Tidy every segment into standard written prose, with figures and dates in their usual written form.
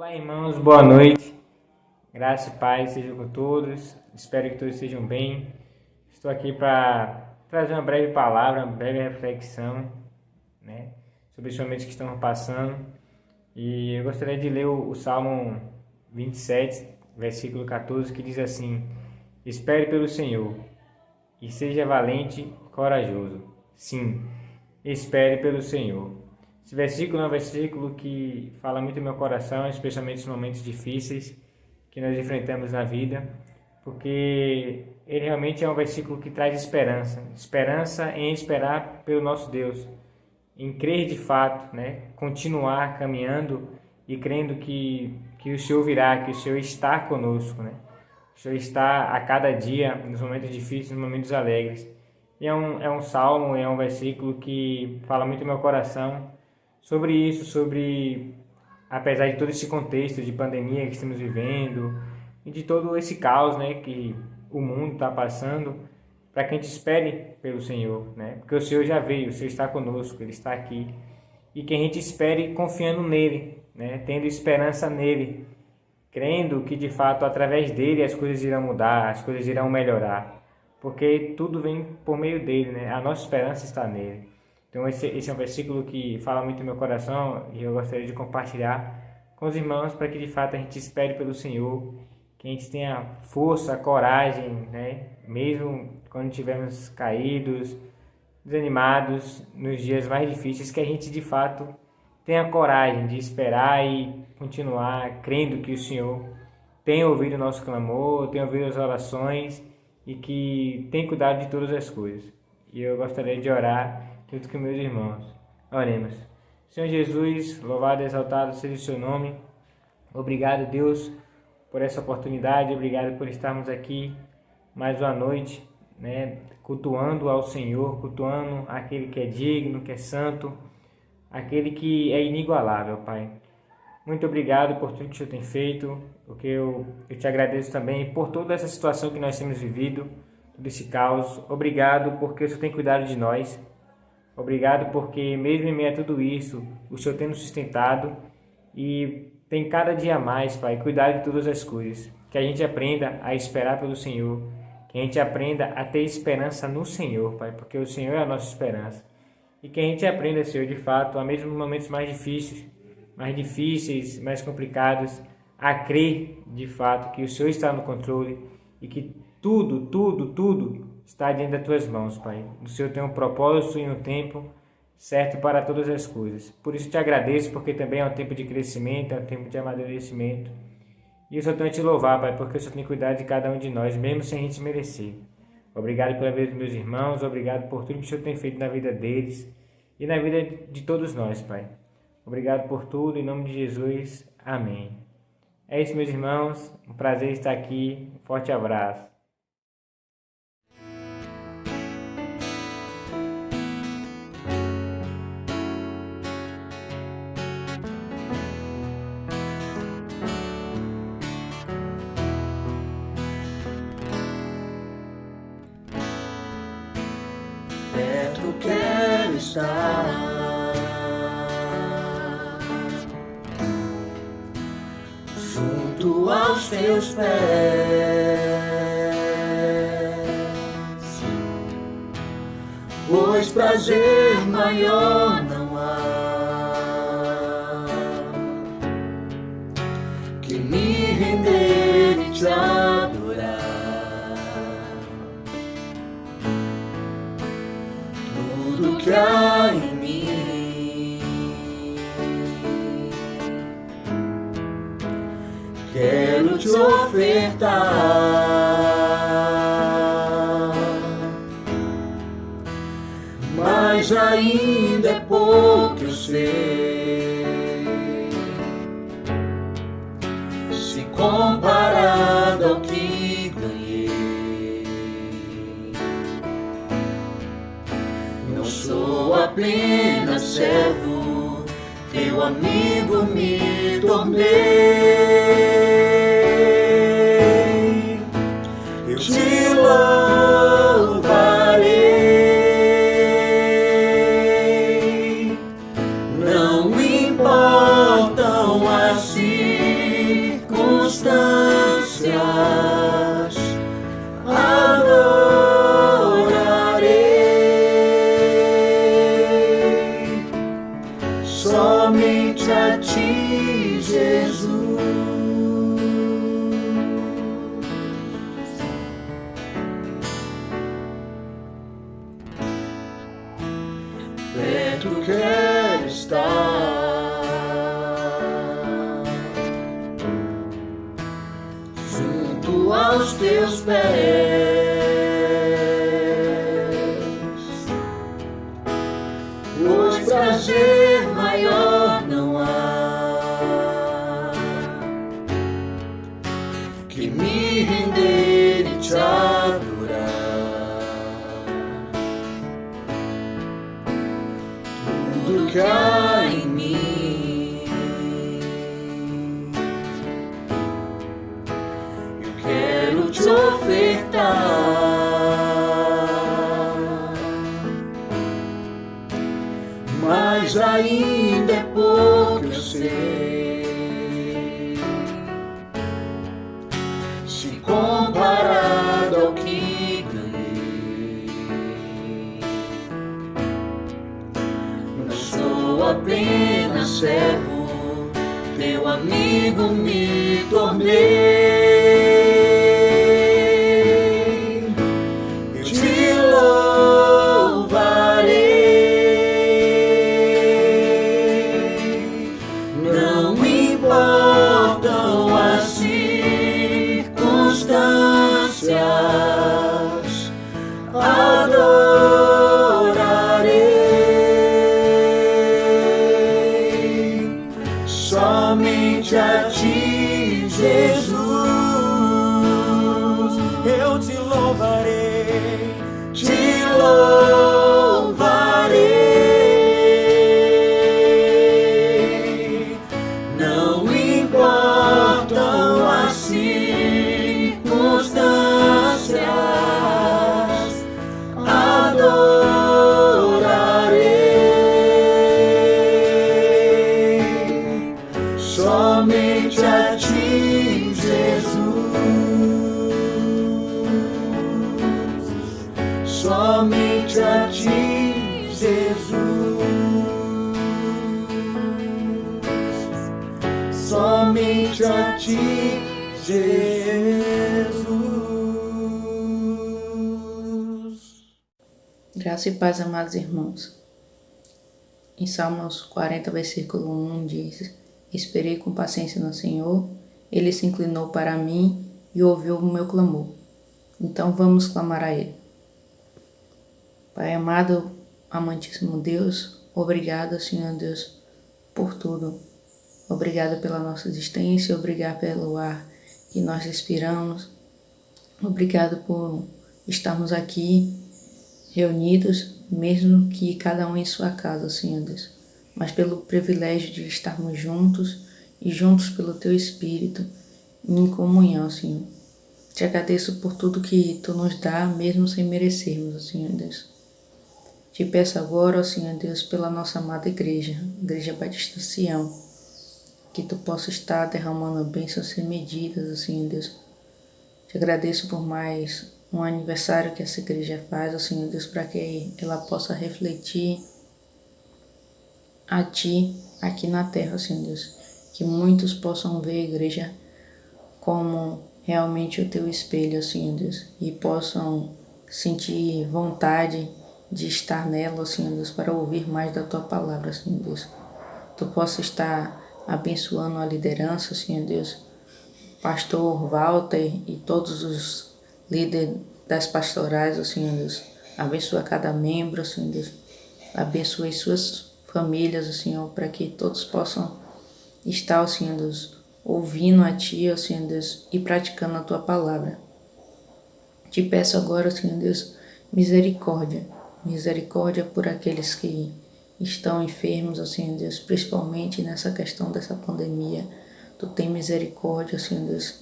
Olá, irmãos, boa noite. Graça e paz sejam com todos. Espero que todos estejam bem. Estou aqui para trazer uma breve palavra, uma breve reflexão, sobre os momentos que estamos passando. E eu gostaria de ler o Salmo 27, versículo 14, que diz assim: Espere pelo Senhor e seja valente e corajoso. Sim, espere pelo Senhor. Esse versículo é um versículo que fala muito no meu coração, especialmente nos momentos difíceis que nós enfrentamos na vida, porque ele realmente é um versículo que traz esperança. Esperança em esperar pelo nosso Deus, em crer de fato, continuar caminhando e crendo que o Senhor virá, que o Senhor está conosco, O Senhor está a cada dia, nos momentos difíceis, nos momentos alegres. E é um salmo, é um versículo que fala muito no meu coração sobre isso, apesar de todo esse contexto de pandemia que estamos vivendo e de todo esse caos, que o mundo está passando, para que a gente espere pelo Senhor, Porque o Senhor já veio, o Senhor está conosco, Ele está aqui. E que a gente espere confiando nele, Tendo esperança nele, crendo que de fato através dele as coisas irão mudar, as coisas irão melhorar, porque tudo vem por meio dele, A nossa esperança está nele. Então esse é um versículo que fala muito no meu coração e eu gostaria de compartilhar com os irmãos para que de fato a gente espere pelo Senhor, que a gente tenha força, coragem, Mesmo quando estivermos caídos, desanimados, nos dias mais difíceis, que a gente de fato tenha coragem de esperar e continuar crendo que o Senhor tem ouvido o nosso clamor, tem ouvido as orações e que tem cuidado de todas as coisas. E eu gostaria de orar junto com meus irmãos. Oremos. Senhor Jesus, louvado e exaltado seja o seu nome. Obrigado, Deus, por essa oportunidade. Obrigado por estarmos aqui mais uma noite, cultuando ao Senhor, cultuando aquele que é digno, que é santo, aquele que é inigualável, Pai. Muito obrigado por tudo que o Senhor tem feito, porque eu te agradeço também por toda essa situação que nós temos vivido, todo esse caos. Obrigado porque o Senhor tem cuidado de nós. Obrigado porque mesmo em meio a tudo isso, o Senhor tem nos sustentado e tem cada dia mais, Pai, cuidado de todas as coisas. Que a gente aprenda a esperar pelo Senhor, que a gente aprenda a ter esperança no Senhor, Pai, porque o Senhor é a nossa esperança. E que a gente aprenda, Senhor, de fato, a mesmo nos momentos mais difíceis, mais complicados, a crer, de fato, que o Senhor está no controle e que tudo está diante das Tuas mãos, Pai. O Senhor tem um propósito e um tempo certo para todas as coisas. Por isso te agradeço, porque também é um tempo de crescimento, é um tempo de amadurecimento. E eu só tenho a Te louvar, Pai, porque o Senhor tem cuidado de cada um de nós, mesmo sem a gente merecer. Obrigado pela vida dos meus irmãos, obrigado por tudo que o Senhor tem feito na vida deles e na vida de todos nós, Pai. Obrigado por tudo, em nome de Jesus. Amém. É isso, meus irmãos. Um prazer estar aqui. Um forte abraço. Perto quero estar, junto aos Teus pés, pois prazer maior não há que me render e Te adorar. Tudo que há em mim quero Te ofertar, mas ainda é pouco, eu sei, se comparado ao que ganhei. Não sou apenas servo, Teu amigo me tornei. Eu Te louvarei, não importam as circunstâncias, perto quero estar, junto aos teus pés, pois prazer maior não há que me render e te adorar. Tudo que há em mim eu quero te ofertar, mas ainda é pouco, eu sei, se comparado ao que ganhei. Não sou apenas servo, teu amigo me tornei. Eu te louvarei, não importam as circunstâncias, adorarei somente a ti, Jesus. Eu te louvarei, te louvarei, não importam as circunstâncias, adorarei somente a ti, Jesus. Somente a ti, Jesus. Somente a ti, Jesus. Graça e paz, amados irmãos. Em Salmos 40, versículo 1 diz: Esperei com paciência no Senhor, Ele se inclinou para mim e ouviu o meu clamor. Então vamos clamar a Ele. Pai amado, amantíssimo Deus, obrigado, Senhor Deus, por tudo. Obrigado pela nossa existência, obrigado pelo ar que nós respiramos. Obrigado por estarmos aqui reunidos, mesmo que cada um em sua casa, Senhor Deus, mas pelo privilégio de estarmos juntos e juntos pelo Teu Espírito em comunhão, Senhor. Te agradeço por tudo que Tu nos dá, mesmo sem merecermos, Senhor Deus. Te peço agora, Senhor Deus, pela nossa amada Igreja Batista Sião, que Tu possa estar derramando bênçãos sem medidas, Senhor Deus. Te agradeço por mais um aniversário que essa igreja faz, Senhor Deus, para que ela possa refletir a Ti aqui na terra, Senhor Deus. Que muitos possam ver a igreja como realmente o Teu espelho, Senhor Deus, e possam sentir vontade de estar nela, Senhor Deus, para ouvir mais da Tua palavra, Senhor Deus. Tu possa estar abençoando a liderança, Senhor Deus, pastor Walter e todos os líderes das pastorais, Senhor Deus. Abençoa cada membro, Senhor Deus. Abençoe suas famílias, Senhor, para que todos possam estar, Senhor Deus, ouvindo a Ti, Senhor Deus, e praticando a Tua palavra. Te peço agora, Senhor Deus, misericórdia. Misericórdia por aqueles que estão enfermos, Senhor Deus, principalmente nessa questão dessa pandemia. Tu tem misericórdia, Senhor Deus,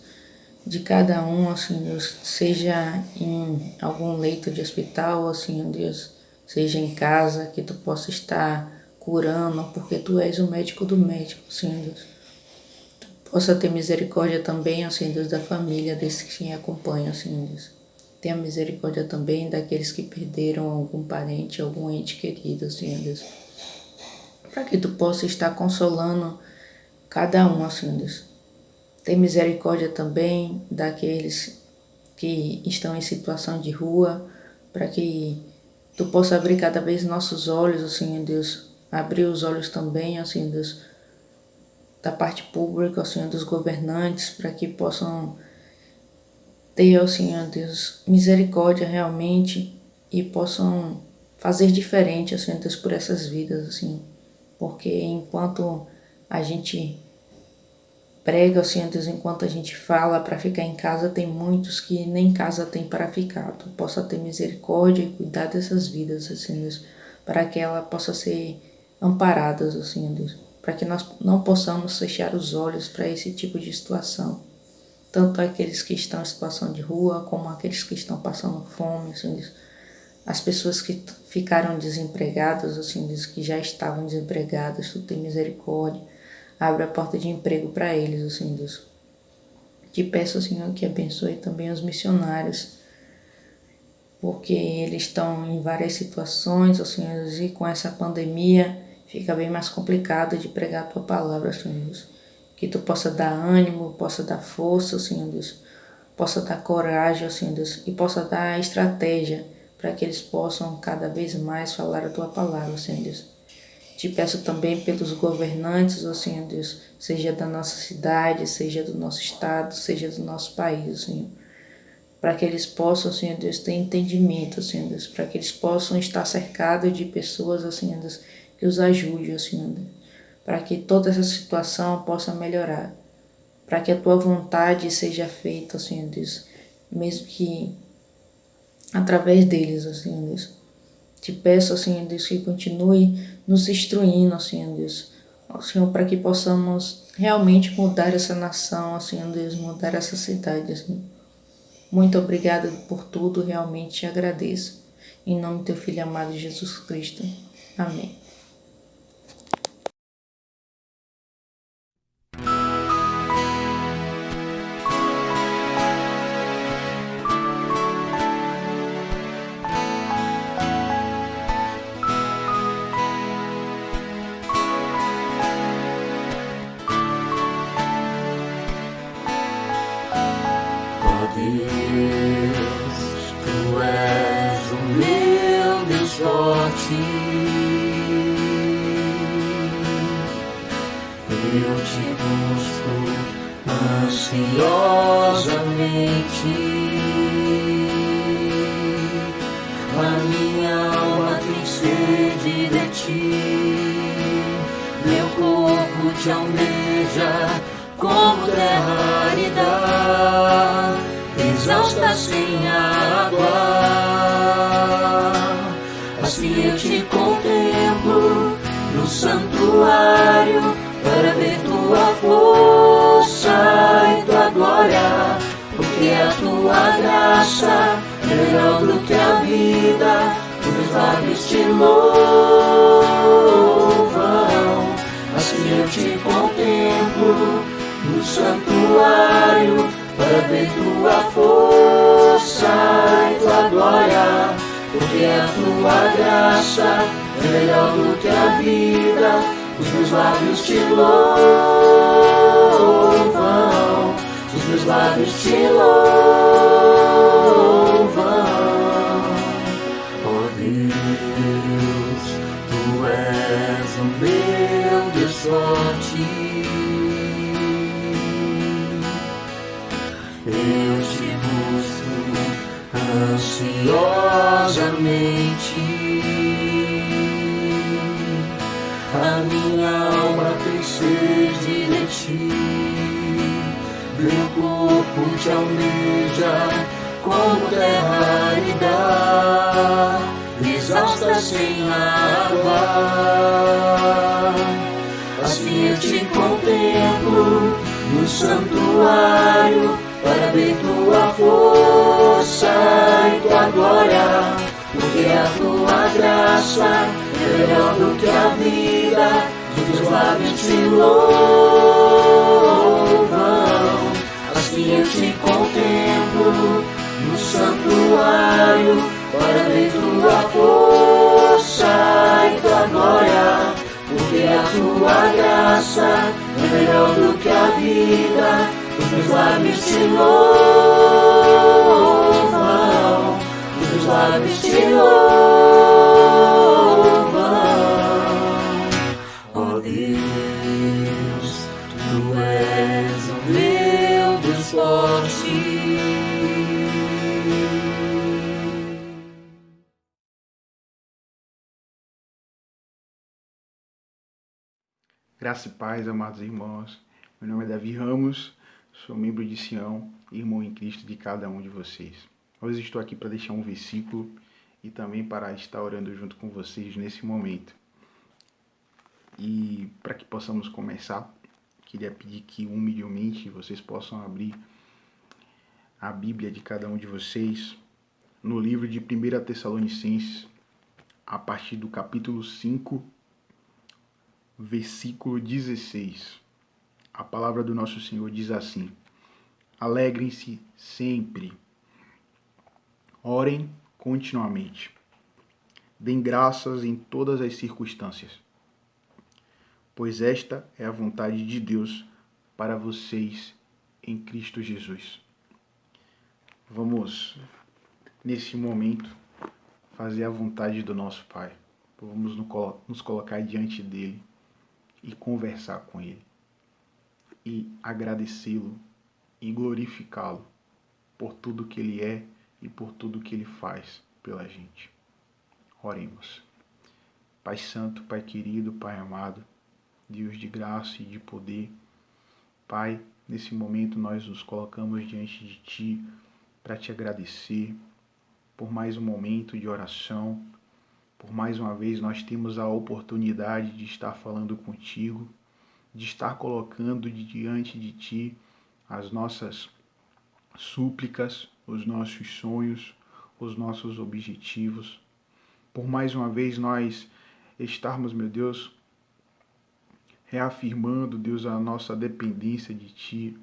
de cada um, Senhor Deus, seja em algum leito de hospital, Senhor Deus, seja em casa, que Tu possa estar curando, porque Tu és o médico do médico, Senhor Deus. Tu possa ter misericórdia também, Senhor Deus, da família desses que me acompanham, Senhor Deus. Tenha misericórdia também daqueles que perderam algum parente, algum ente querido, Senhor Deus. Para que Tu possa estar consolando cada um, Senhor Deus. Tem misericórdia também daqueles que estão em situação de rua, para que Tu possa abrir cada vez nossos olhos, Senhor Deus, abrir os olhos também, ó Senhor Deus, da parte pública, ó Senhor, dos governantes, para que possam ter, ó Senhor Deus, misericórdia realmente e possam fazer diferente, ó Senhor Deus, por essas vidas, assim, porque enquanto a gente prega, ó Senhor Deus, enquanto a gente fala para ficar em casa, tem muitos que nem casa tem para ficar. Tu possa ter misericórdia e cuidar dessas vidas, ó Senhor Deus, para que ela possa ser amparadas, ó Senhor Deus, para que nós não possamos fechar os olhos para esse tipo de situação. Tanto aqueles que estão em situação de rua, como aqueles que estão passando fome, ó Senhor Deus. As pessoas que ficaram desempregadas, ó Senhor Deus, que já estavam desempregadas, tu tem misericórdia. Abre a porta de emprego para eles, ó Senhor Deus. Te peço, Senhor, que abençoe também os missionários, porque eles estão em várias situações, ó Senhor Deus, e com essa pandemia fica bem mais complicado de pregar a Tua palavra, Senhor Deus. Que Tu possa dar ânimo, possa dar força, ó Senhor Deus, possa dar coragem, ó Senhor Deus, e possa dar estratégia para que eles possam cada vez mais falar a Tua palavra, ó Senhor Deus. Te peço também pelos governantes, ó Senhor Deus, seja da nossa cidade, seja do nosso estado, seja do nosso país, Senhor. Para que eles possam, Senhor Deus, ter entendimento, Senhor Deus, para que eles possam estar cercados de pessoas, ó Senhor Deus, que os ajudem, ó Senhor Deus, para que toda essa situação possa melhorar, para que a Tua vontade seja feita, ó Senhor Deus, mesmo que através deles, ó Senhor Deus. Te peço, ó Senhor Deus, que continue nos instruindo, ó Senhor Deus, ó Senhor, para que possamos realmente mudar essa nação, ó Senhor Deus, mudar essa cidade, Senhor. Muito obrigada por tudo, realmente te agradeço. Em nome do Teu Filho amado Jesus Cristo. Amém. Deus, Tu és o meu Deus forte. Eu te busco ansiosamente. A minha alma tem sede de Ti. Meu corpo Te almeja como terra árida, exausta sem água. Assim eu Te contemplo no santuário, para ver Tua força e Tua glória, porque a Tua graça é melhor do que a vida, os meus lábios Te louvam. Assim eu Te contemplo no santuário, para ver Tua força e Tua glória, porque a Tua graça é melhor do que a vida, os meus lábios Te louvam, os meus lábios Te louvam. Oh Deus, Tu és o meu Deus forte. Eu Te busco ansiosamente. A minha alma tem sede de Ti. Meu corpo Te almeja como terra árida, exausta sem água. Assim eu Te contemplo no santuário, para ver Tua força e Tua glória, porque a Tua graça é melhor do que a vida, os meus lábios Te louvam. Assim eu Te contemplo no santuário, para ver Tua força e Tua glória, porque a Tua graça é melhor do que a vida, os meus lábios Te louvam, os meus lábios Te louvam. Graça e paz, amados irmãos. Meu nome é Davi Ramos, sou membro de Sião, irmão em Cristo de cada um de vocês. Hoje estou aqui para deixar um versículo e também para estar orando junto com vocês nesse momento. E para que possamos começar, queria pedir que humildemente vocês possam abrir a Bíblia de cada um de vocês no livro de 1 Tessalonicenses, a partir do capítulo 5, versículo 16. A palavra do nosso Senhor diz assim: alegrem-se sempre, orem continuamente, deem graças em todas as circunstâncias, pois esta é a vontade de Deus para vocês em Cristo Jesus. Vamos, nesse momento, fazer a vontade do nosso Pai. Vamos nos colocar diante dele e conversar com ele, e agradecê-lo e glorificá-lo por tudo que ele é e por tudo que ele faz pela gente. Oremos. Pai Santo, Pai querido, Pai amado, Deus de graça e de poder, Pai, nesse momento nós nos colocamos diante de Ti para Te agradecer por mais um momento de oração. Por mais uma vez nós temos a oportunidade de estar falando contigo, de estar colocando diante de Ti as nossas súplicas, os nossos sonhos, os nossos objetivos. Por mais uma vez nós estarmos, meu Deus, reafirmando, Deus, a nossa dependência de Ti.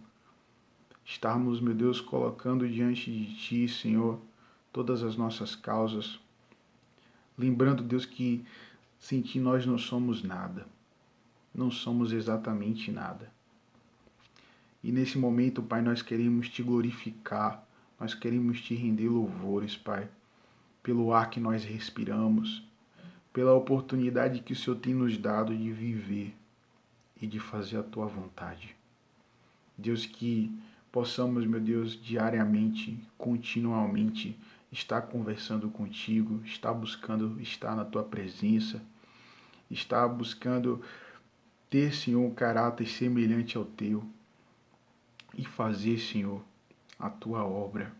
Estarmos, meu Deus, colocando diante de Ti, Senhor, todas as nossas causas. Lembrando, Deus, que sem Ti nós não somos nada. Não somos exatamente nada. E nesse momento, Pai, nós queremos Te glorificar. Nós queremos Te render louvores, Pai, pelo ar que nós respiramos, pela oportunidade que o Senhor tem nos dado de viver e de fazer a Tua vontade. Deus, que possamos, meu Deus, diariamente, continuamente, estar conversando contigo, estar buscando estar na Tua presença, estar buscando ter, Senhor, um caráter semelhante ao Teu e fazer, Senhor, a Tua obra,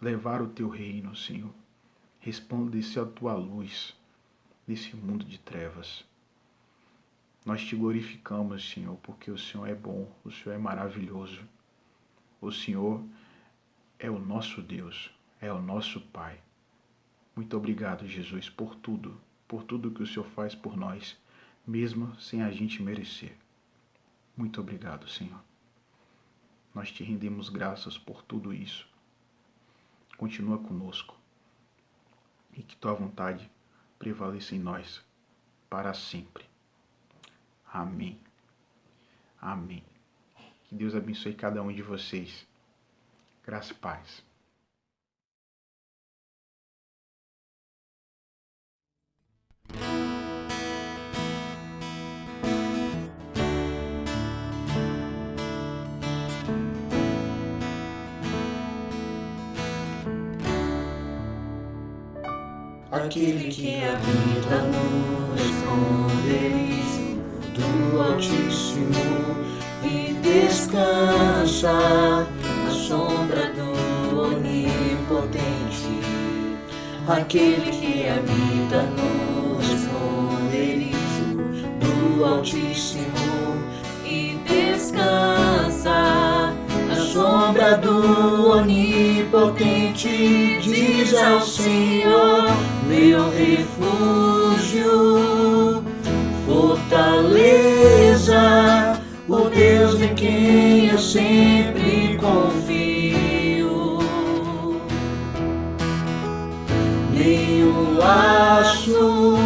levar o Teu reino, Senhor, resplandecer a Tua luz nesse mundo de trevas. Nós Te glorificamos, Senhor, porque o Senhor é bom, o Senhor é maravilhoso, o Senhor é o nosso Deus, é o nosso Pai. Muito obrigado, Jesus, por tudo que o Senhor faz por nós, mesmo sem a gente merecer. Muito obrigado, Senhor. Nós Te rendemos graças por tudo isso. Continua conosco e que Tua vontade prevaleça em nós para sempre. Amém. Amém. Que Deus abençoe cada um de vocês. Graça e paz. Aquele que habita no esconderijo do Altíssimo e descansa na sombra do Onipotente. Aquele que habita no esconderijo do Altíssimo e descansa na sombra do Onipotente, diz ao Senhor, meu refúgio, fortaleza, o Deus em quem eu sempre confio. Nem laço,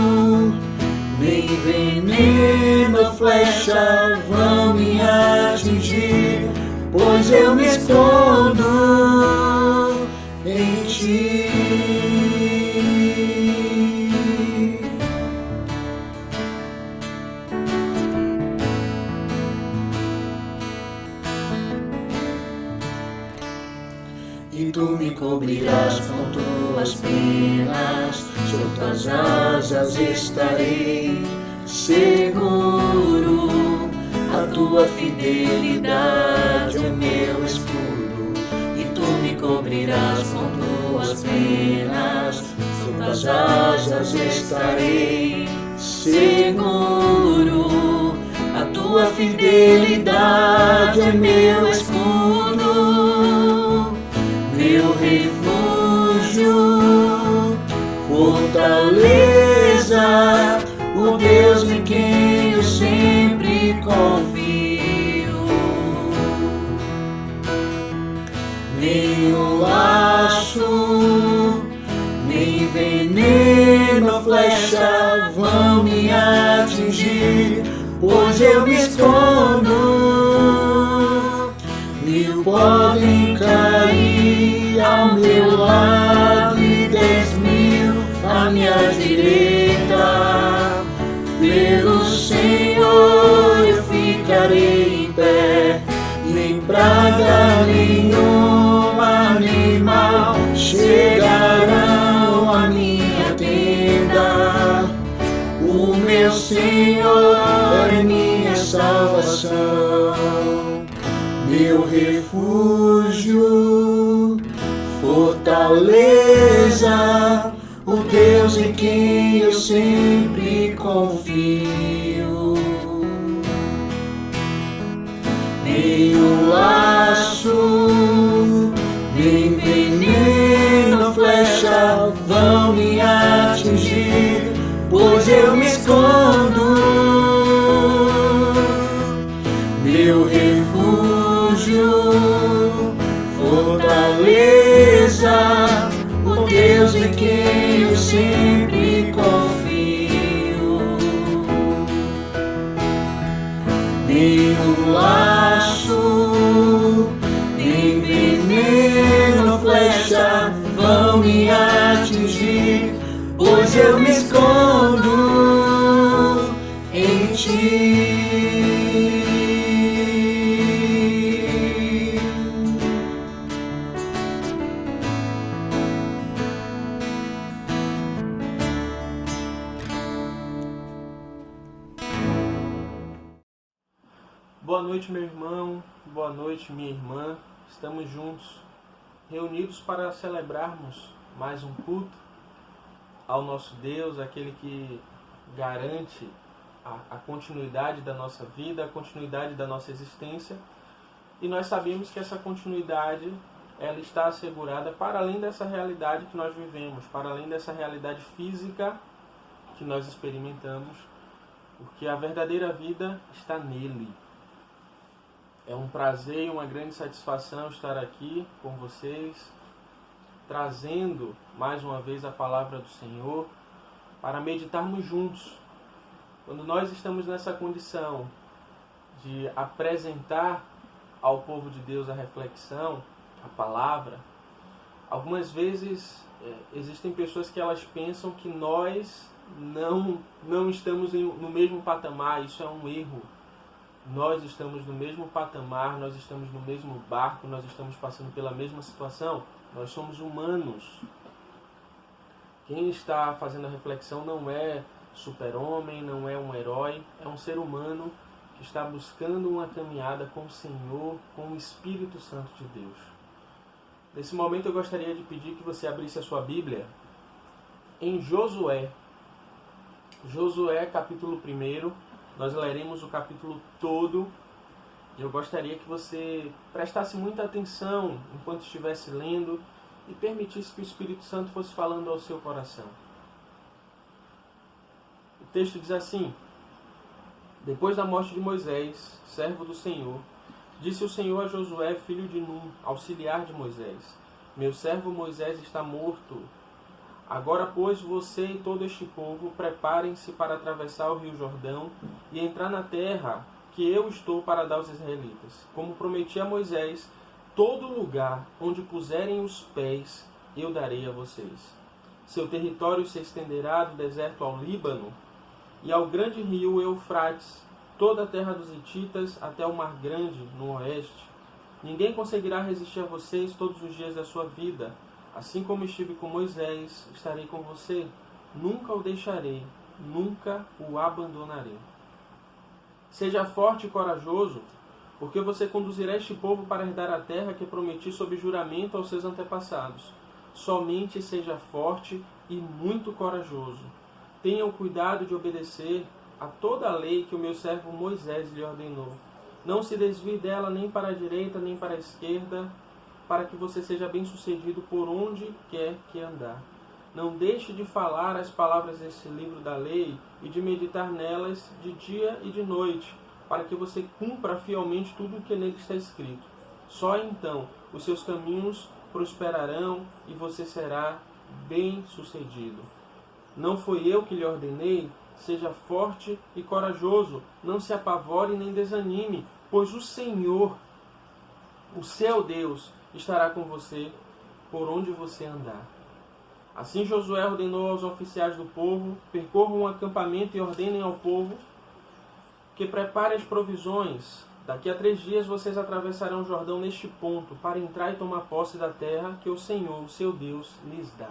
nem veneno, flecha vão me atingir, pois eu me escondo em Ti. E Tu me cobrirás com Tuas penas, sob Tuas asas estarei, seguro. A tua fidelidade é meu escudo, e tu me cobrirás com tuas penas. Sob as asas estarei seguro. A tua fidelidade é meu escudo, meu refúgio, fortaleza, o Deus em quem eu sempre confio. Nenhum laço, nem veneno, flecha vão me atingir, pois eu me escondo. 1000 podem cair ao meu lado e 10.000 à minha direita. Pelo Senhor eu ficarei em pé, nem praga nenhuma, nem mal chegarão à minha tenda. O meu Senhor é minha salvação, meu refúgio, fortaleza, o Deus em quem eu sempre confio. Nenhum laço, nem veneno, flecha vão me atingir, pois eu me escondo. Meu refúgio, fortaleza, o Deus em quem eu sempre confio. Nenhum laço, nem veneno, flecha vão me atingir, pois eu me escondo em ti. Boa noite, meu irmão, boa noite, minha irmã. Estamos juntos, reunidos para celebrarmos mais um culto ao nosso Deus, aquele que garante a continuidade da nossa vida, a continuidade da nossa existência. E nós sabemos que essa continuidade, ela está assegurada para além dessa realidade que nós vivemos, para além dessa realidade física que nós experimentamos, porque a verdadeira vida está nele. É um prazer e uma grande satisfação estar aqui com vocês, trazendo mais uma vez a palavra do Senhor para meditarmos juntos. Quando nós estamos nessa condição de apresentar ao povo de Deus a reflexão, a palavra, algumas vezes existem pessoas que elas pensam que nós não estamos no mesmo patamar. Isso é um erro. Nós estamos no mesmo patamar, nós estamos no mesmo barco, nós estamos passando pela mesma situação. Nós somos humanos. Quem está fazendo a reflexão não é super-homem, não é um herói, é um ser humano que está buscando uma caminhada com o Senhor, com o Espírito Santo de Deus. Nesse momento eu gostaria de pedir que você abrisse a sua Bíblia em Josué. Josué, capítulo 1. Nós leremos o capítulo todo. Eu gostaria que você prestasse muita atenção enquanto estivesse lendo e permitisse que o Espírito Santo fosse falando ao seu coração. O texto diz assim: Depois da morte de Moisés, servo do Senhor, disse o Senhor a Josué, filho de Num, auxiliar de Moisés: Meu servo Moisés está morto. Agora, pois, você e todo este povo preparem-se para atravessar o rio Jordão e entrar na terra que eu estou para dar aos israelitas. Como prometi a Moisés, todo lugar onde puserem os pés eu darei a vocês. Seu território se estenderá do deserto ao Líbano e ao grande rio Eufrates, toda a terra dos hititas até o Mar Grande no oeste. Ninguém conseguirá resistir a vocês todos os dias da sua vida. Assim como estive com Moisés, estarei com você. Nunca o deixarei nunca o abandonarei. Seja forte e corajoso, porque você conduzirá este povo para herdar a terra que prometi sob juramento aos seus antepassados. Somente seja forte e muito corajoso. Tenha o cuidado de obedecer a toda a lei que o meu servo Moisés lhe ordenou. Não se desvie dela nem para a direita nem para a esquerda, para que você seja bem-sucedido por onde quer que andar. Não deixe de falar as palavras desse livro da lei e de meditar nelas de dia e de noite, para que você cumpra fielmente tudo o que nele está escrito. Só então os seus caminhos prosperarão e você será bem-sucedido. Não foi eu que lhe ordenei? Seja forte e corajoso, não se apavore nem desanime, pois o Senhor, o seu Deus, estará com você por onde você andar. Assim Josué ordenou aos oficiais do povo: percorram um acampamento e ordenem ao povo que prepare as provisões. Daqui a 3 dias vocês atravessarão o Jordão neste ponto, para entrar e tomar posse da terra que o Senhor, o seu Deus, lhes dá.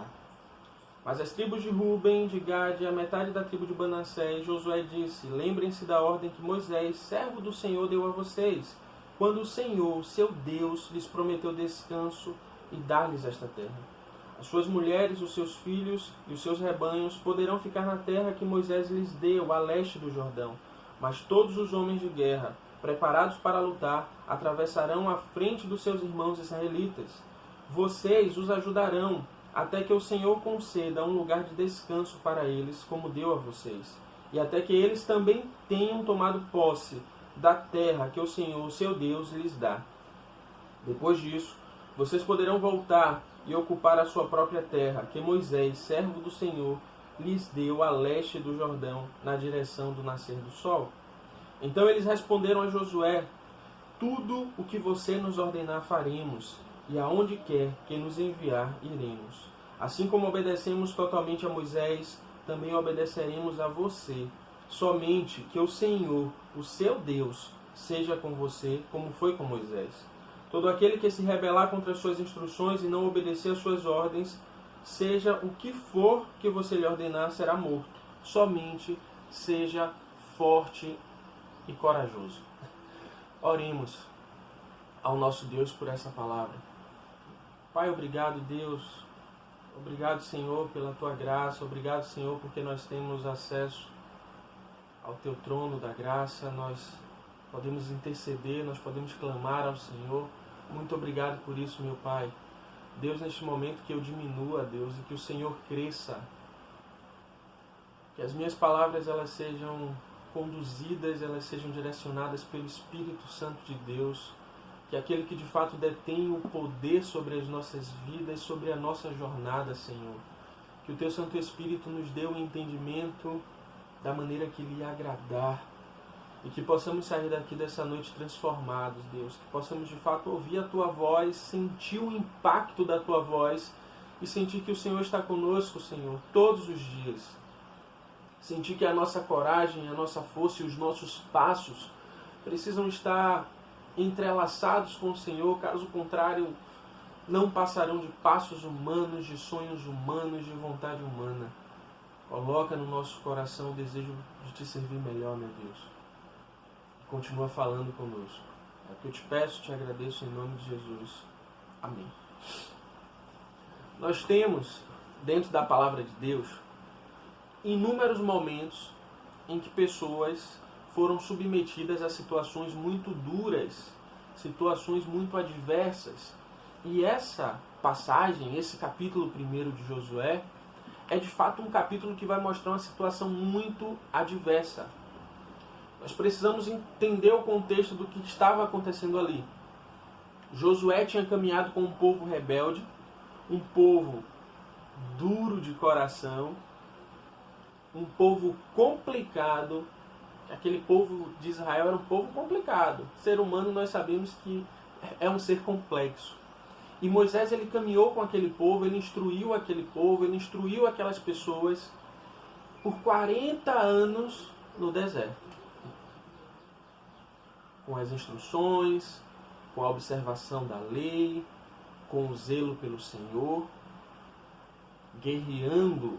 Mas as tribos de Ruben, de Gade e a metade da tribo de Manassés, Josué disse: lembrem-se da ordem que Moisés, servo do Senhor, deu a vocês, quando o Senhor, seu Deus, lhes prometeu descanso e dar-lhes esta terra. As suas mulheres, os seus filhos e os seus rebanhos poderão ficar na terra que Moisés lhes deu, a leste do Jordão. Mas todos os homens de guerra, preparados para lutar, atravessarão à frente dos seus irmãos israelitas. Vocês os ajudarão, até que o Senhor conceda um lugar de descanso para eles, como deu a vocês, e até que eles também tenham tomado posse da terra que o Senhor, seu Deus, lhes dá. Depois disso, vocês poderão voltar e ocupar a sua própria terra, que Moisés, servo do Senhor, lhes deu a leste do Jordão, na direção do nascer do sol. Então eles responderam a Josué: tudo o que você nos ordenar faremos, e aonde quer que nos enviar, iremos. Assim como obedecemos totalmente a Moisés, também obedeceremos a você. Somente que o Senhor, o seu Deus, seja com você, como foi com Moisés. Todo aquele que se rebelar contra as suas instruções e não obedecer às suas ordens, seja o que for que você lhe ordenar, será morto. Somente seja forte e corajoso. Oremos ao nosso Deus por essa palavra. Pai, obrigado, Deus. Obrigado, Senhor, pela Tua graça. Obrigado, Senhor, porque nós temos acesso ao Teu trono da graça. Nós podemos interceder, nós podemos clamar ao Senhor. Muito obrigado por isso, meu Pai. Deus, neste momento que eu diminua, Deus, e que o Senhor cresça. Que as minhas palavras elas sejam conduzidas, elas sejam direcionadas pelo Espírito Santo de Deus. Que aquele que de fato detém o poder sobre as nossas vidas, sobre a nossa jornada, Senhor. Que o Teu Santo Espírito nos dê o entendimento da maneira que lhe agradar. E que possamos sair daqui dessa noite transformados, Deus. Que possamos de fato ouvir a Tua voz, sentir o impacto da Tua voz e sentir que o Senhor está conosco, Senhor, todos os dias. Sentir que a nossa coragem, a nossa força e os nossos passos precisam estar entrelaçados com o Senhor, caso contrário, não passarão de passos humanos, de sonhos humanos, de vontade humana. Coloca no nosso coração o desejo de Te servir melhor, meu Deus. Continua falando conosco. É o que eu te peço, te agradeço em nome de Jesus. Amém. Nós temos, dentro da palavra de Deus, inúmeros momentos em que pessoas foram submetidas a situações muito duras, situações muito adversas. E essa passagem, esse capítulo 1 de Josué, é de fato um capítulo que vai mostrar uma situação muito adversa. Nós precisamos entender o contexto do que estava acontecendo ali. Josué tinha caminhado com um povo rebelde, um povo duro de coração, um povo complicado. Aquele povo de Israel era um povo complicado. Ser humano, nós sabemos que é um ser complexo. E Moisés, ele caminhou com aquele povo, ele instruiu aquele povo, ele instruiu aquelas pessoas por 40 anos no deserto. Com as instruções, com a observação da lei, com o zelo pelo Senhor, guerreando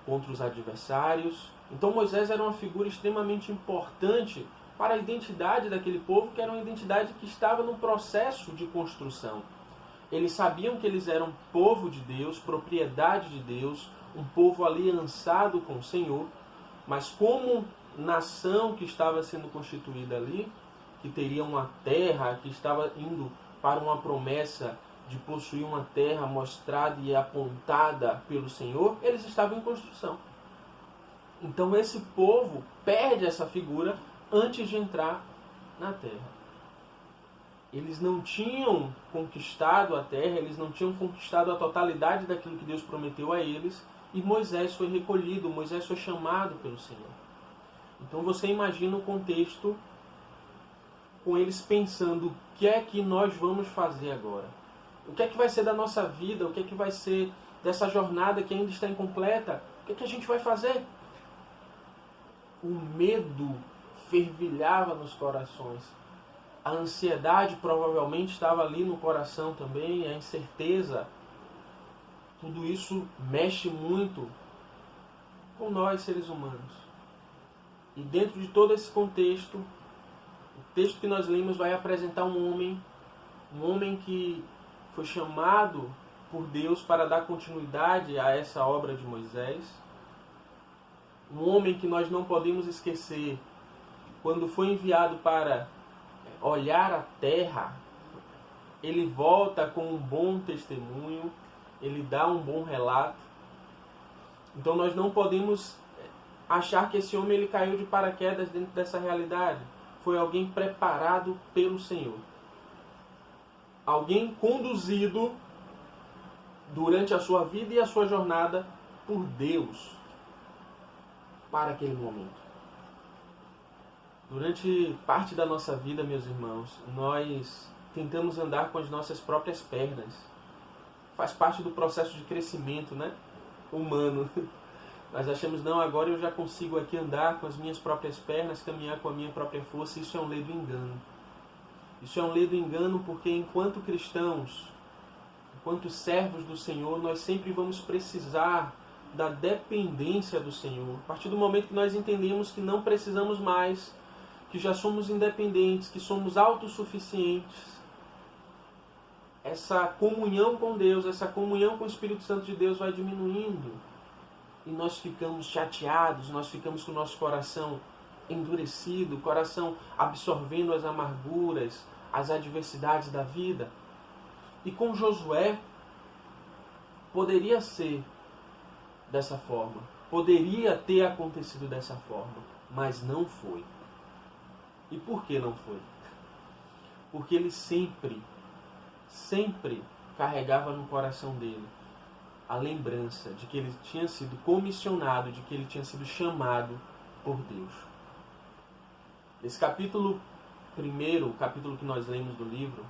contra os adversários. Então Moisés era uma figura extremamente importante para a identidade daquele povo, que era uma identidade que estava num processo de construção. Eles sabiam que eles eram povo de Deus, propriedade de Deus, um povo aliançado com o Senhor, mas como nação que estava sendo constituída ali, que teria uma terra, que estava indo para uma promessa de possuir uma terra mostrada e apontada pelo Senhor, eles estavam em construção. Então esse povo perde essa figura antes de entrar na terra. Eles não tinham conquistado a terra, eles não tinham conquistado a totalidade daquilo que Deus prometeu a eles, e Moisés foi recolhido, Moisés foi chamado pelo Senhor. Então você imagina o contexto com eles pensando: o que é que nós vamos fazer agora? O que é que vai ser da nossa vida? O que é que vai ser dessa jornada que ainda está incompleta? O que é que a gente vai fazer? O medo fervilhava nos corações. A ansiedade provavelmente estava ali no coração também, a incerteza. Tudo isso mexe muito com nós, seres humanos. E dentro de todo esse contexto, o texto que nós lemos vai apresentar um homem que foi chamado por Deus para dar continuidade a essa obra de Moisés. Um homem que nós não podemos esquecer, quando foi enviado para olhar a terra, ele volta com um bom testemunho, ele dá um bom relato. Então nós não podemos achar que esse homem ele caiu de paraquedas dentro dessa realidade. Foi alguém preparado pelo Senhor. Alguém conduzido durante a sua vida e a sua jornada por Deus para aquele momento. Durante parte da nossa vida, meus irmãos, nós tentamos andar com as nossas próprias pernas. Faz parte do processo de crescimento, né? Humano. Nós achamos, não, agora eu já consigo aqui andar com as minhas próprias pernas, caminhar com a minha própria força. Isso é um ledo engano. Isso é um ledo engano porque enquanto cristãos, enquanto servos do Senhor, nós sempre vamos precisar da dependência do Senhor. A partir do momento que nós entendemos que não precisamos mais, que já somos independentes, que somos autossuficientes, essa comunhão com Deus, essa comunhão com o Espírito Santo de Deus vai diminuindo. E nós ficamos chateados, nós ficamos com o nosso coração endurecido, o coração absorvendo as amarguras, as adversidades da vida. E com Josué, poderia ser dessa forma, poderia ter acontecido dessa forma, mas não foi. E por que não foi? Porque ele sempre carregava no coração dele a lembrança de que ele tinha sido comissionado, de que ele tinha sido chamado por Deus. Nesse capítulo 1, o capítulo que nós lemos do livro,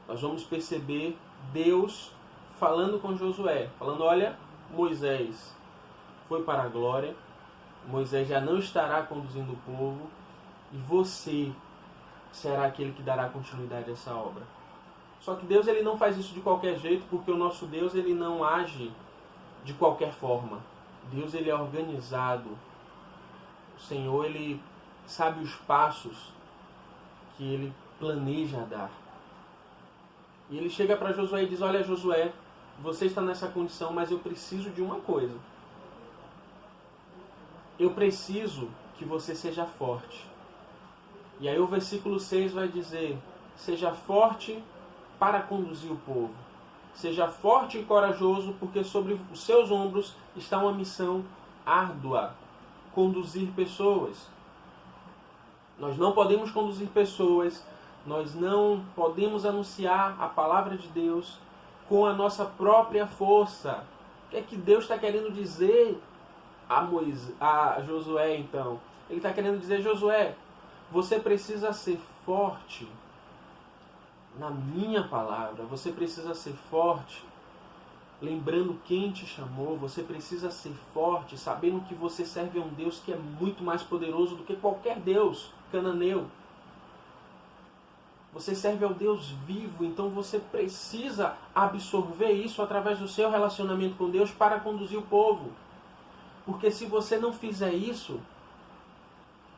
nós vamos perceber Deus falando com Josué, falando: olha, Moisés foi para a glória, Moisés já não estará conduzindo o povo, e você será aquele que dará continuidade a essa obra. Só que Deus ele não faz isso de qualquer jeito, porque o nosso Deus ele não age de qualquer forma. Deus ele é organizado. O Senhor ele sabe os passos que ele planeja dar. E ele chega para Josué e diz: olha, Josué, você está nessa condição, mas eu preciso de uma coisa. Eu preciso que você seja forte. E aí o versículo 6 vai dizer: seja forte para conduzir o povo. Seja forte e corajoso, porque sobre os seus ombros está uma missão árdua: conduzir pessoas. Nós não podemos conduzir pessoas, nós não podemos anunciar a palavra de Deus com a nossa própria força. O que é que Deus está querendo dizer a Josué então? Ele está querendo dizer: Josué, você precisa ser forte na minha palavra, você precisa ser forte lembrando quem te chamou, você precisa ser forte sabendo que você serve a um Deus que é muito mais poderoso do que qualquer Deus cananeu. Você serve ao Deus vivo, então você precisa absorver isso através do seu relacionamento com Deus para conduzir o povo. Porque se você não fizer isso,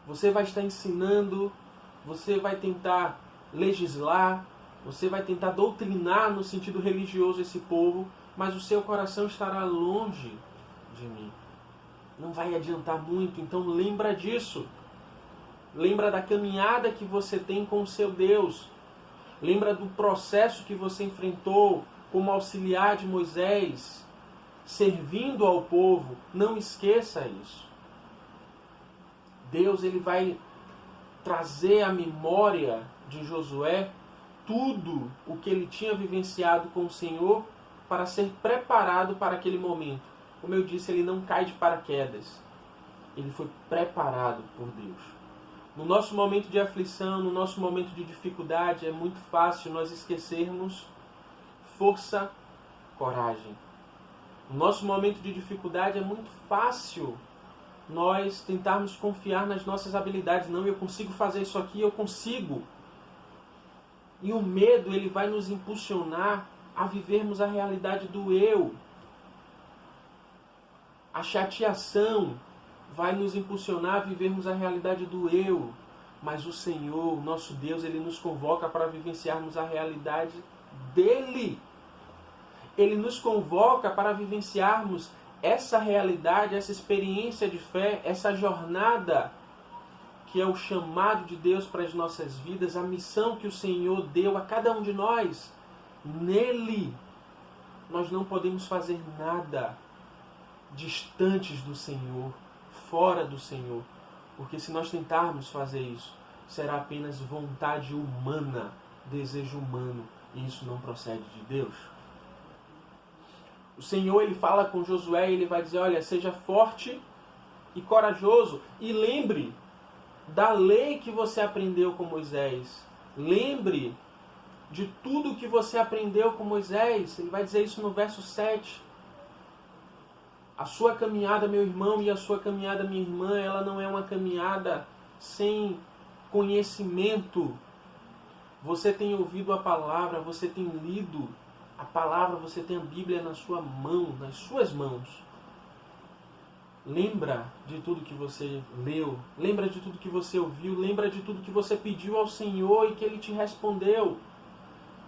você vai estar ensinando, você vai tentar legislar, você vai tentar doutrinar no sentido religioso esse povo, mas o seu coração estará longe de mim. Não vai adiantar muito, então lembra disso. Lembra da caminhada que você tem com o seu Deus. Lembra do processo que você enfrentou como auxiliar de Moisés, servindo ao povo. Não esqueça isso. Deus, ele vai trazer à memória de Josué tudo o que ele tinha vivenciado com o Senhor para ser preparado para aquele momento. Como eu disse, ele não cai de paraquedas. Ele foi preparado por Deus. No nosso momento de aflição, no nosso momento de dificuldade, é muito fácil nós esquecermos força, coragem. No nosso momento de dificuldade é muito fácil nós tentarmos confiar nas nossas habilidades. Não, eu consigo fazer isso aqui, eu consigo. E o medo, ele vai nos impulsionar a vivermos a realidade do eu. A chateação vai nos impulsionar a vivermos a realidade do eu. Mas o Senhor, o nosso Deus, ele nos convoca para vivenciarmos a realidade dele. Ele nos convoca para vivenciarmos essa realidade, essa experiência de fé, essa jornada que é o chamado de Deus para as nossas vidas, a missão que o Senhor deu a cada um de nós. Nele, nós não podemos fazer nada distantes do Senhor, fora do Senhor. Porque se nós tentarmos fazer isso, será apenas vontade humana, desejo humano, e isso não procede de Deus. O Senhor, ele fala com Josué e ele vai dizer, olha, seja forte e corajoso. E lembre da lei que você aprendeu com Moisés. Lembre de tudo que você aprendeu com Moisés. Ele vai dizer isso no verso 7. A sua caminhada, meu irmão, e a sua caminhada, minha irmã, ela não é uma caminhada sem conhecimento. Você tem ouvido a palavra, você tem lido a palavra, você tem a Bíblia na sua mão, nas suas mãos. Lembra de tudo que você leu, lembra de tudo que você ouviu, lembra de tudo que você pediu ao Senhor e que Ele te respondeu.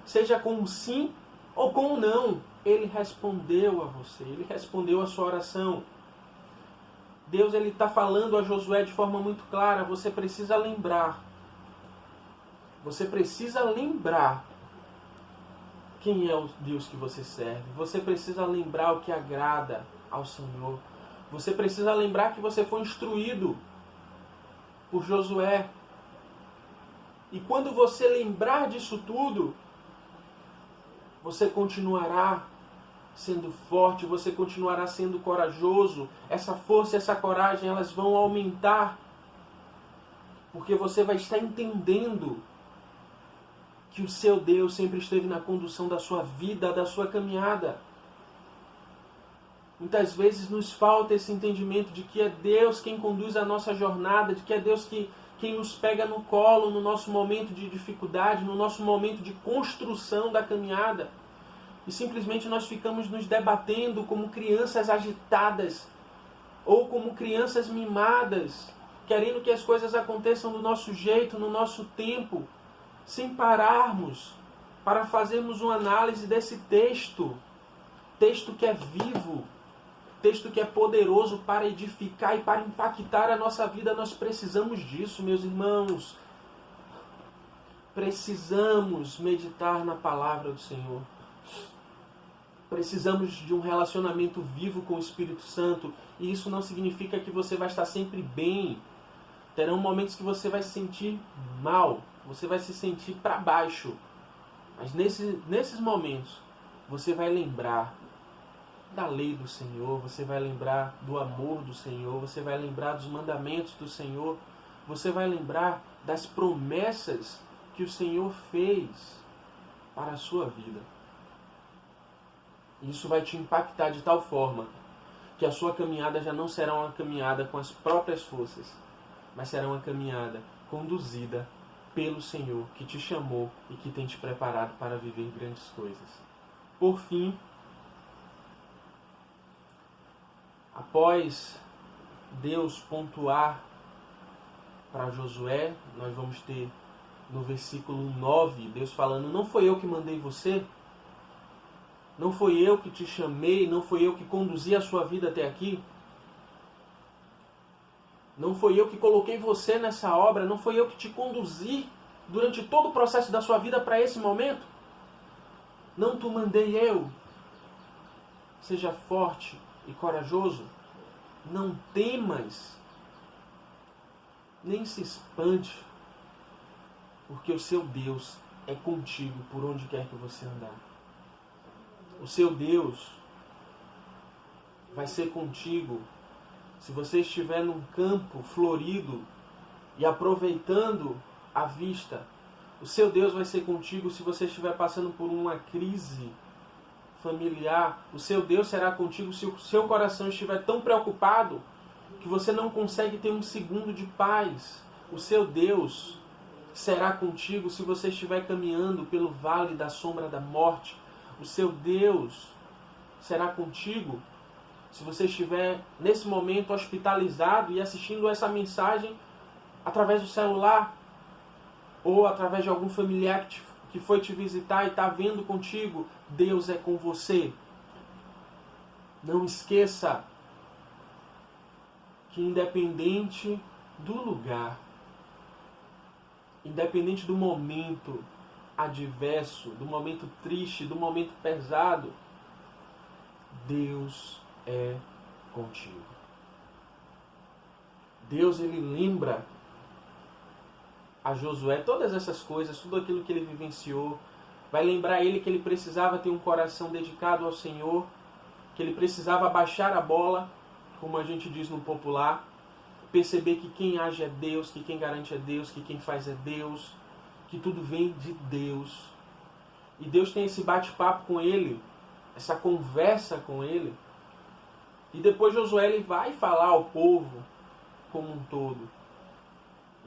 Seja com um sim ou com um não, Ele respondeu a você, Ele respondeu a sua oração. Deus, ele está falando a Josué de forma muito clara, você precisa lembrar. Você precisa lembrar quem é o Deus que você serve. Você precisa lembrar o que agrada ao Senhor. Você precisa lembrar que você foi instruído por Josué. E quando você lembrar disso tudo, você continuará sendo forte, você continuará sendo corajoso. Essa força e essa coragem, elas vão aumentar. Porque você vai estar entendendo que o seu Deus sempre esteve na condução da sua vida, da sua caminhada. Muitas vezes nos falta esse entendimento de que é Deus quem conduz a nossa jornada, de que é Deus quem nos pega no colo no nosso momento de dificuldade, no nosso momento de construção da caminhada. E simplesmente nós ficamos nos debatendo como crianças agitadas ou como crianças mimadas, querendo que as coisas aconteçam do nosso jeito, no nosso tempo, sem pararmos para fazermos uma análise desse texto que é vivo, texto que é poderoso para edificar e para impactar a nossa vida. Nós precisamos disso, meus irmãos. Precisamos meditar na palavra do Senhor. Precisamos de um relacionamento vivo com o Espírito Santo. E isso não significa que você vai estar sempre bem. Terão momentos que você vai se sentir mal. Você vai se sentir para baixo. Mas nesses momentos, você vai lembrar da lei do Senhor. Você vai lembrar do amor do Senhor. Você vai lembrar dos mandamentos do Senhor. Você vai lembrar das promessas que o Senhor fez para a sua vida. Isso vai te impactar de tal forma que a sua caminhada já não será uma caminhada com as próprias forças, mas será uma caminhada conduzida pelo Senhor, que te chamou e que tem te preparado para viver grandes coisas. Por fim, após Deus pontuar para Josué, nós vamos ter no versículo 9, Deus falando: não foi eu que mandei você? Não foi eu que te chamei? Não foi eu que conduzi a sua vida até aqui? Não foi eu que coloquei você nessa obra? Não foi eu que te conduzi durante todo o processo da sua vida para esse momento? Não te mandei eu? Seja forte e corajoso. Não temas, nem se espante, porque o seu Deus é contigo por onde quer que você andar. O seu Deus vai ser contigo se você estiver num campo florido e aproveitando a vista. O seu Deus vai ser contigo se você estiver passando por uma crise familiar. O seu Deus será contigo se o seu coração estiver tão preocupado que você não consegue ter um segundo de paz. O seu Deus será contigo se você estiver caminhando pelo vale da sombra da morte. O seu Deus será contigo se você estiver nesse momento hospitalizado e assistindo essa mensagem através do celular ou através de algum familiar que foi te visitar e está vendo contigo. Deus é com você. Não esqueça que independente do lugar, independente do momento adverso, do momento triste, do momento pesado, Deus é contigo. Deus, ele lembra a Josué todas essas coisas, tudo aquilo que ele vivenciou. Vai lembrar ele que ele precisava ter um coração dedicado ao Senhor, que ele precisava baixar a bola, como a gente diz no popular, perceber que quem age é Deus, que quem garante é Deus, que quem faz é Deus, que tudo vem de Deus. E Deus tem esse bate-papo com ele, essa conversa com ele. E depois Josué ele vai falar ao povo como um todo.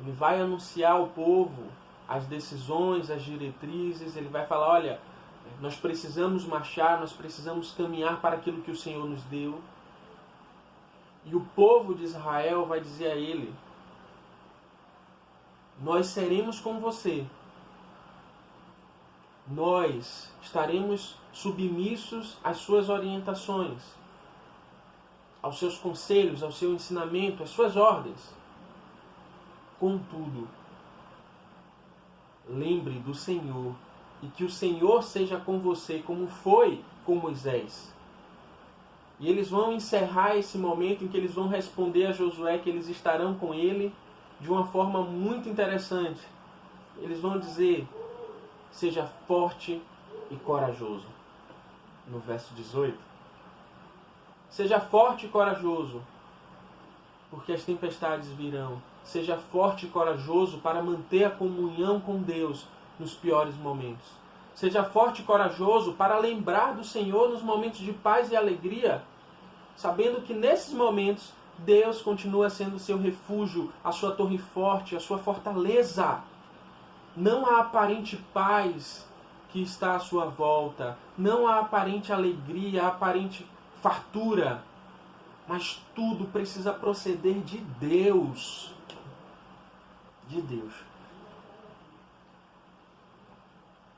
Ele vai anunciar ao povo as decisões, as diretrizes. Ele vai falar: olha, nós precisamos marchar, nós precisamos caminhar para aquilo que o Senhor nos deu. E o povo de Israel vai dizer a ele: nós seremos com você. Nós estaremos submissos às suas orientações, aos seus conselhos, ao seu ensinamento, às suas ordens. Contudo, lembre do Senhor e que o Senhor seja com você como foi com Moisés. E eles vão encerrar esse momento em que eles vão responder a Josué que eles estarão com ele de uma forma muito interessante. Eles vão dizer: seja forte e corajoso. No verso 18. Seja forte e corajoso, porque as tempestades virão. Seja forte e corajoso para manter a comunhão com Deus nos piores momentos. Seja forte e corajoso para lembrar do Senhor nos momentos de paz e alegria, sabendo que nesses momentos Deus continua sendo o seu refúgio, a sua torre forte, a sua fortaleza. Não há aparente paz que está à sua volta, não há aparente alegria, há aparente fartura, mas tudo precisa proceder de Deus. De Deus.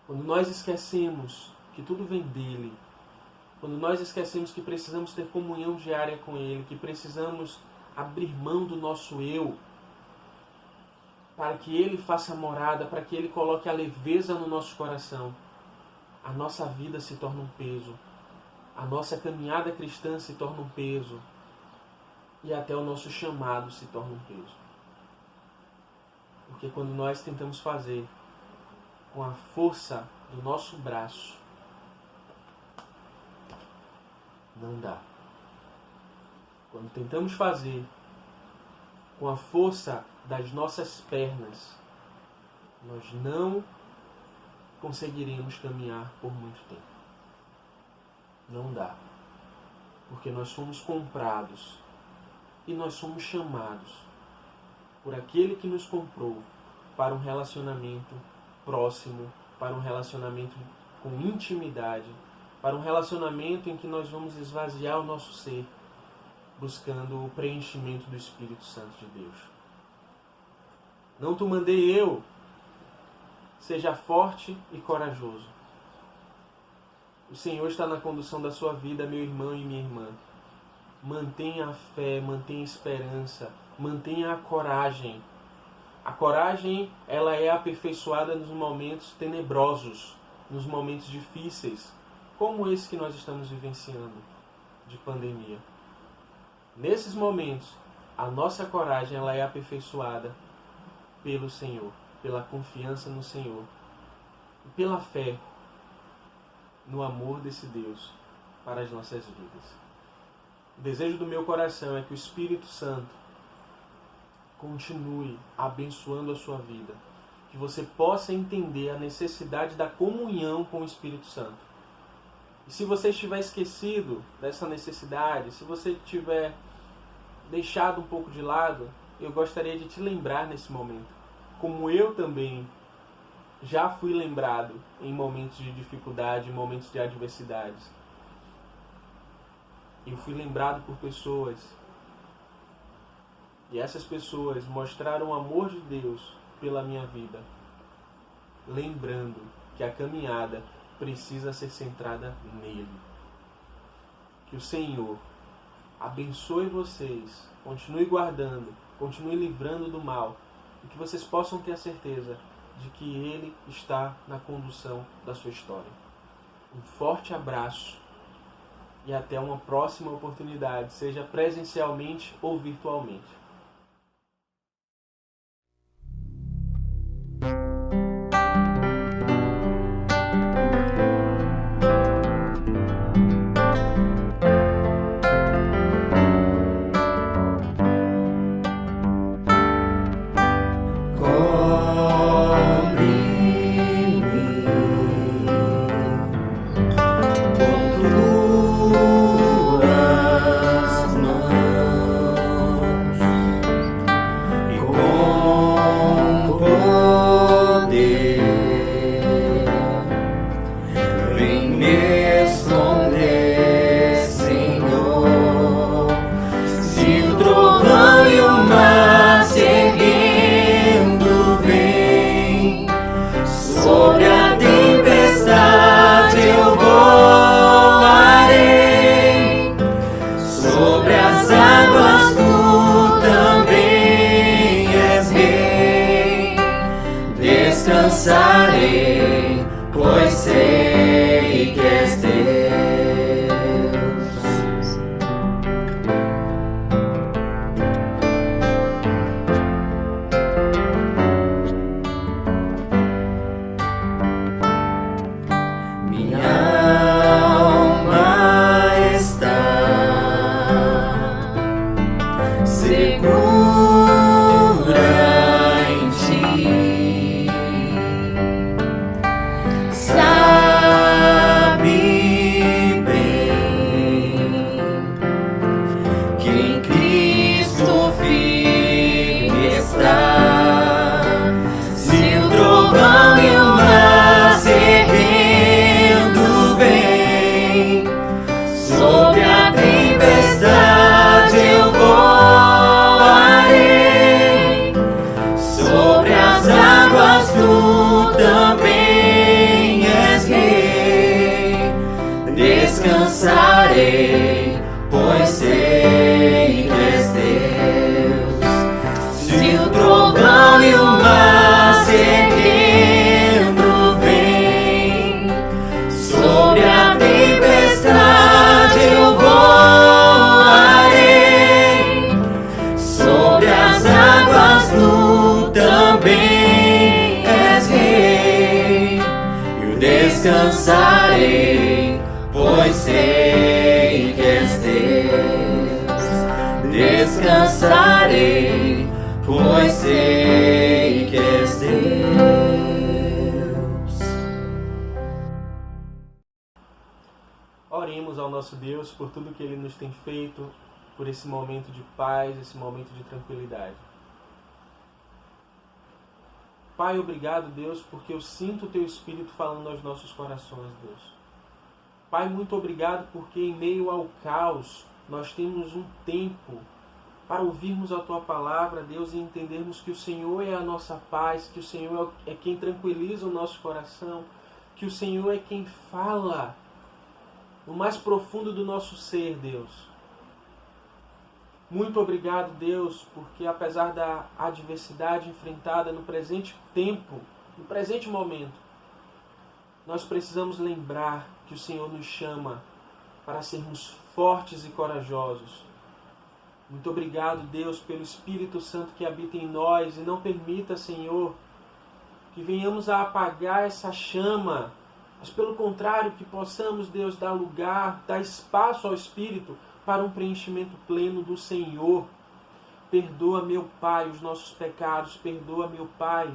Quando nós esquecemos que tudo vem dele, quando nós esquecemos que precisamos ter comunhão diária com ele, que precisamos abrir mão do nosso eu, para que ele faça morada, para que ele coloque a leveza no nosso coração, a nossa vida se torna um peso, a nossa caminhada cristã se torna um peso, e até o nosso chamado se torna um peso. Porque quando nós tentamos fazer com a força do nosso braço, não dá. Quando tentamos fazer com a força das nossas pernas, nós não conseguiremos caminhar por muito tempo. Não dá. Porque nós somos comprados e nós somos chamados por aquele que nos comprou para um relacionamento próximo, para um relacionamento com intimidade, para um relacionamento em que nós vamos esvaziar o nosso ser buscando o preenchimento do Espírito Santo de Deus. Não te mandei eu, seja forte e corajoso. O Senhor está na condução da sua vida, meu irmão e minha irmã. Mantenha a fé, mantenha a esperança, mantenha a coragem. A coragem, ela é aperfeiçoada nos momentos tenebrosos, nos momentos difíceis, como esse que nós estamos vivenciando, de pandemia. Nesses momentos, a nossa coragem, ela é aperfeiçoada pelo Senhor, pela confiança no Senhor, e pela fé no amor desse Deus para as nossas vidas. O desejo do meu coração é que o Espírito Santo continue abençoando a sua vida, que você possa entender a necessidade da comunhão com o Espírito Santo. E se você estiver esquecido dessa necessidade, se você tiver deixado um pouco de lado, eu gostaria de te lembrar nesse momento, como eu também já fui lembrado em momentos de dificuldade, em momentos de adversidades. Eu fui lembrado por pessoas, e essas pessoas mostraram o amor de Deus pela minha vida, lembrando que a caminhada precisa ser centrada nele. Que o Senhor abençoe vocês, continue guardando, continue livrando do mal, e que vocês possam ter a certeza de que Ele está na condução da sua história. Um forte abraço e até uma próxima oportunidade, seja presencialmente ou virtualmente. Descansarei, pois sei que és Deus. Minha alma está segura em ti. Sabe bem que em Cristo firme está. Se o trovão e o mar se erguendo vem, sobre a tempestade eu voarei, sobre as águas tu também és rei. Descansarei, pois sei que és Deus. Se o trovão e o mar se erguendo vem, sobre a tempestade eu voarei, sobre as águas tu também és rei. Eu descansarei, pois sei que és Deus. Descansarei, pois sei que és Deus. Oremos ao nosso Deus por tudo que Ele nos tem feito, por esse momento de paz, esse momento de tranquilidade. Pai, obrigado, Deus, porque eu sinto o Teu Espírito falando aos nossos corações, Deus. Pai, muito obrigado porque em meio ao caos, nós temos um tempo para ouvirmos a Tua palavra, Deus, e entendermos que o Senhor é a nossa paz, que o Senhor é quem tranquiliza o nosso coração, que o Senhor é quem fala no mais profundo do nosso ser, Deus. Muito obrigado, Deus, porque apesar da adversidade enfrentada no presente tempo, no presente momento, nós precisamos lembrar que o Senhor nos chama para sermos fortes e corajosos. Muito obrigado, Deus, pelo Espírito Santo que habita em nós, e não permita, Senhor, que venhamos a apagar essa chama, mas pelo contrário, que possamos, Deus, dar lugar, dar espaço ao Espírito para um preenchimento pleno do Senhor. Perdoa, meu Pai, os nossos pecados, perdoa, meu Pai,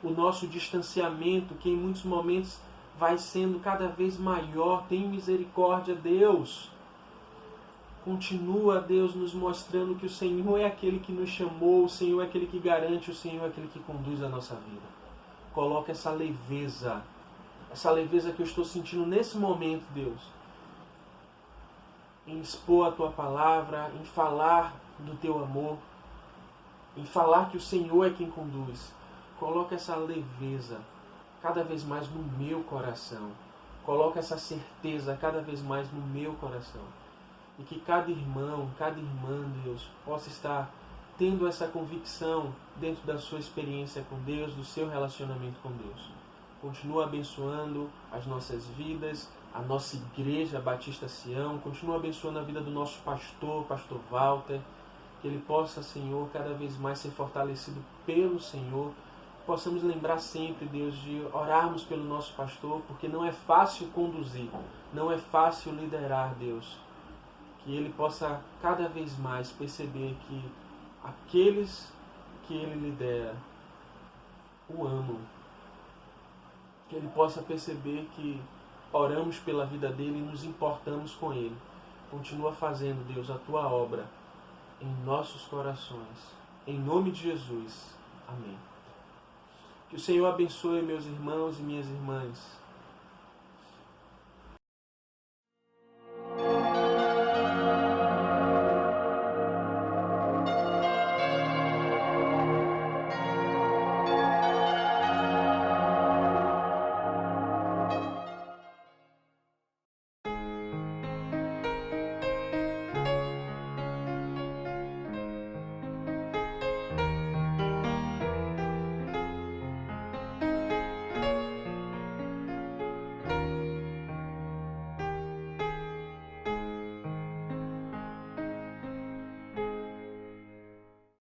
o nosso distanciamento, que em muitos momentos vai sendo cada vez maior. Tem misericórdia, Deus. Continua, Deus, nos mostrando que o Senhor é aquele que nos chamou, o Senhor é aquele que garante, o Senhor é aquele que conduz a nossa vida. Coloca essa leveza que eu estou sentindo nesse momento, Deus, em expor a Tua palavra, em falar do Teu amor, em falar que o Senhor é quem conduz. Coloca essa leveza cada vez mais no meu coração. Coloca essa certeza cada vez mais no meu coração. E que cada irmão, cada irmã, Deus, possa estar tendo essa convicção dentro da sua experiência com Deus, do seu relacionamento com Deus. Continua abençoando as nossas vidas, a nossa igreja Batista Sião. Continua abençoando a vida do nosso pastor, pastor Walter. Que ele possa, Senhor, cada vez mais ser fortalecido pelo Senhor. Possamos lembrar sempre, Deus, de orarmos pelo nosso pastor, porque não é fácil conduzir, não é fácil liderar, Deus. Que ele possa cada vez mais perceber que aqueles que ele lidera o amam. Que ele possa perceber que oramos pela vida dele e nos importamos com ele. Continua fazendo, Deus, a Tua obra em nossos corações. Em nome de Jesus. Amém. Que o Senhor abençoe meus irmãos e minhas irmãs.